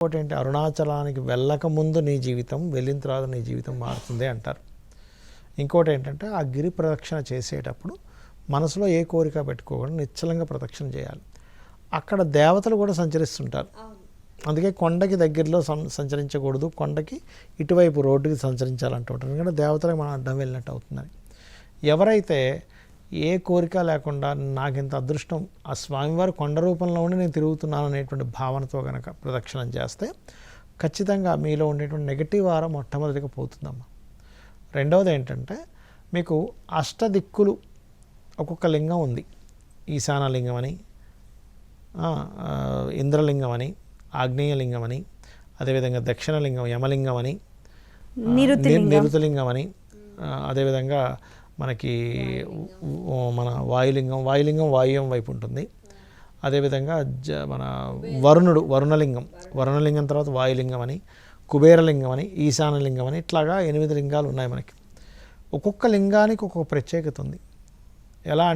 ఇంకోటి ఏంటి, అరుణాచలానికి వెళ్ళకముందు నీ జీవితం, వెళ్ళిన తర్వాత నీ జీవితం మారుతుంది అంటారు. ఇంకోటి ఏంటంటే ఆ గిరి ప్రదక్షిణ చేసేటప్పుడు మనసులో ఏ కోరిక పెట్టుకోకుండా నిశ్చలంగా ప్రదక్షిణ చేయాలి. అక్కడ దేవతలు కూడా సంచరిస్తుంటారు. అందుకే కొండకి దగ్గరలో సంచరించకూడదు, కొండకి ఇటువైపు రోడ్డుకి సంచరించాలంటుంటారు. ఎందుకంటే దేవతలకు మనం అడ్డం వెళ్ళినట్టు అవుతుందని. ఎవరైతే ఏ కోరిక లేకుండా నాకు ఇంత అదృష్టం, ఆ స్వామివారి కొండ రూపంలో ఉండి నేను తిరుగుతున్నాను అనేటువంటి భావనతో కనుక ప్రదక్షిణం చేస్తే ఖచ్చితంగా మీలో ఉండేటువంటి నెగటివ్ ఆరా మొట్టమొదటిగా పోతుందమ్మా. రెండవది ఏంటంటే మీకు అష్టదిక్కులు ఒక్కొక్క లింగం ఉంది. ఈశానలింగం అని, ఇంద్రలింగం అని, ఆగ్నేయలింగం అని, అదేవిధంగా దక్షిణలింగం యమలింగం అని, నిరుతలింగం అని, అదేవిధంగా మనకి మన వాయులింగం వాయువ్యం వైపు ఉంటుంది. అదేవిధంగా మన వరుణలింగం తర్వాత వాయులింగం అని, కుబేరలింగం అని, ఈశాన్యలింగం అని, ఇట్లాగా 8 లింగాలు ఉన్నాయి మనకి. ఒక్కొక్క లింగానికి ఒక్కొక్క ప్రత్యేకత ఉంది. ఎలా